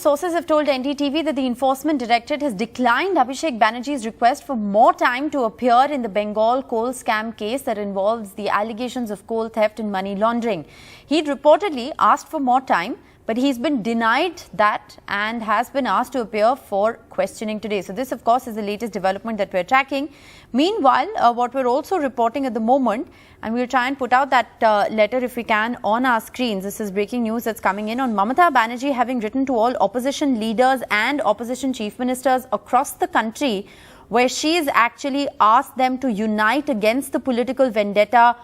sources have told NDTV that the Enforcement Directorate has declined Abhishek Banerjee's request for more time to appear in the Bengal Coal Scam case that involves the allegations of coal theft and money laundering. He'd reportedly asked for more time, but he's been denied that and has been asked to appear for questioning today. So this, of course, is the latest development that we're tracking. Meanwhile, what we're also reporting at the moment, and we'll try and put out that letter if we can on our screens. This is breaking news that's coming in on Mamata Banerjee having written to all opposition leaders and opposition chief ministers across the country, where she's actually asked them to unite against the political vendetta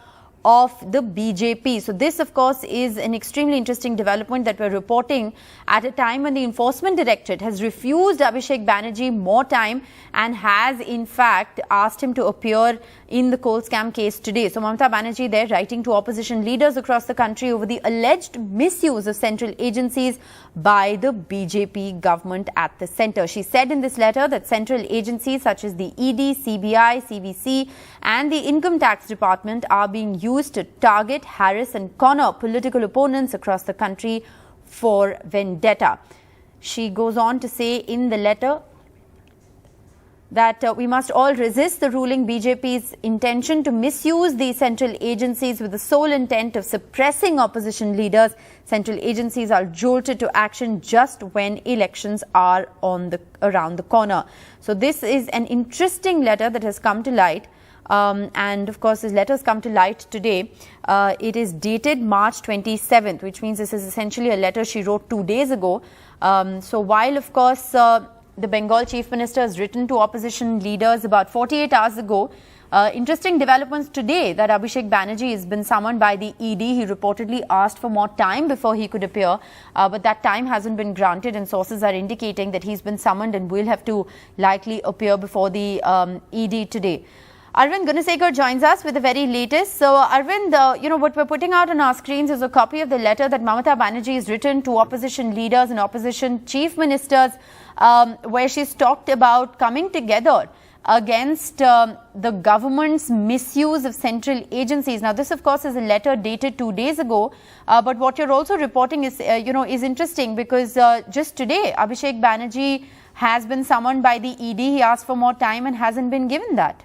of the BJP. So this, of course, is an extremely interesting development that we're reporting at a time when the Enforcement Directorate has refused Abhishek Banerjee more time and has, in fact, asked him to appear in the coal scam case today. So Mamata Banerjee there writing to opposition leaders across the country over the alleged misuse of central agencies by the BJP government at the centre. She said in this letter that central agencies such as the ED, CBI, CVC and the Income Tax Department are being used to target, harass and corner political opponents across the country for vendetta. She goes on to say in the letter that we must all resist the ruling BJP's intention to misuse the central agencies with the sole intent of suppressing opposition leaders. Central agencies are jolted to action just when elections are around the corner. So this is an interesting letter that has come to light. And of course, this letter has come to light today. It is dated March 27th, which means this is essentially a letter she wrote 2 days ago. So while, of course, the Bengal Chief Minister has written to opposition leaders about 48 hours ago, interesting developments today that Abhishek Banerjee has been summoned by the ED. He reportedly asked for more time before he could appear, but that time hasn't been granted, and sources are indicating that he's been summoned and will have to likely appear before the ED today. Arvind Gunasekar joins us with the very latest. So, Arvind, what we're putting out on our screens is a copy of the letter that Mamata Banerjee has written to opposition leaders and opposition chief ministers, where she's talked about coming together against the government's misuse of central agencies. Now, this, of course, is a letter dated 2 days ago. But what you're also reporting is, is interesting because just today, Abhishek Banerjee has been summoned by the ED. He asked for more time and hasn't been given that.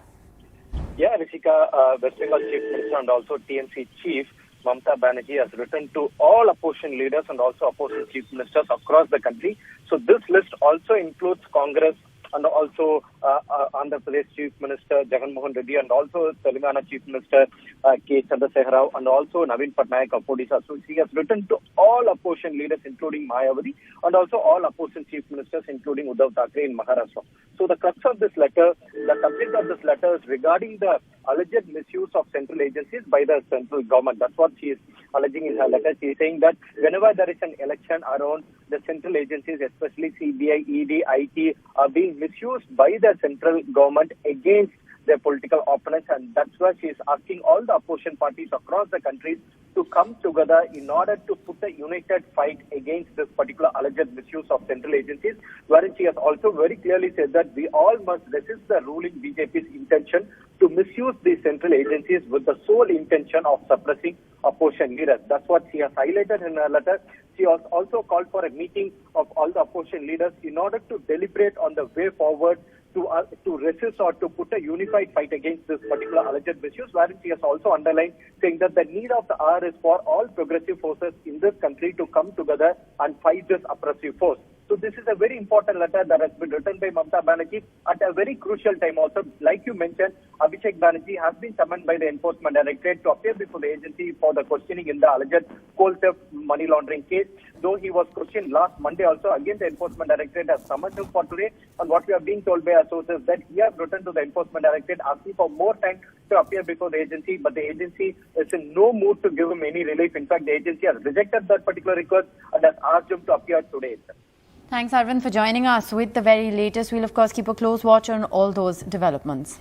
Yeah, Rishika, West Bengal Chief Minister and also TMC Chief Mamata Banerjee has written to all opposition leaders and also opposition chief ministers across the country. So this list also includes Congress and also Andhra Pradesh Chief Minister Jagan Mohan Reddy and also Telangana Chief Minister K. Chandrasekhar Rao and also Naveen Patnaik of Odisha. So she has written to all opposition leaders including Mayawati and also all opposition chief ministers including Uddhav Thackeray in Maharashtra. So the crux of this letter, the subject of this letter is regarding the alleged misuse of central agencies by the central government. That's what she is alleging in her letter. She is saying that whenever there is an election around, the central agencies, especially CBI, ED, IT, are being misused by the central government against their political opponents, and that's why she is asking all the opposition parties across the country to come together in order to put a united fight against this particular alleged misuse of central agencies, wherein she has also very clearly said that we all must resist the ruling BJP's intention to misuse these central agencies with the sole intention of suppressing opposition leaders. That's what she has highlighted in her letter. She has also called for a meeting of all the opposition leaders in order to deliberate on the way forward to resist or to put a unified fight against this particular alleged misuse, wherein she has also underlined saying that the need of the hour is for all progressive forces in this country to come together and fight this oppressive force. So this is a very important letter that has been written by Mamata Banerjee at a very crucial time also. Like you mentioned, Abhishek Banerjee has been summoned by the Enforcement Directorate to appear before the agency for the questioning in the alleged coal theft money laundering case. Though he was questioned last Monday also, again the Enforcement Directorate has summoned him for today. And what we are being told by our sources that he has written to the Enforcement Directorate asking for more time to appear before the agency, but the agency is in no mood to give him any relief. In fact, the agency has rejected that particular request and has asked him to appear today. Thanks, Arvind, for joining us with the very latest. We'll, of course, keep a close watch on all those developments.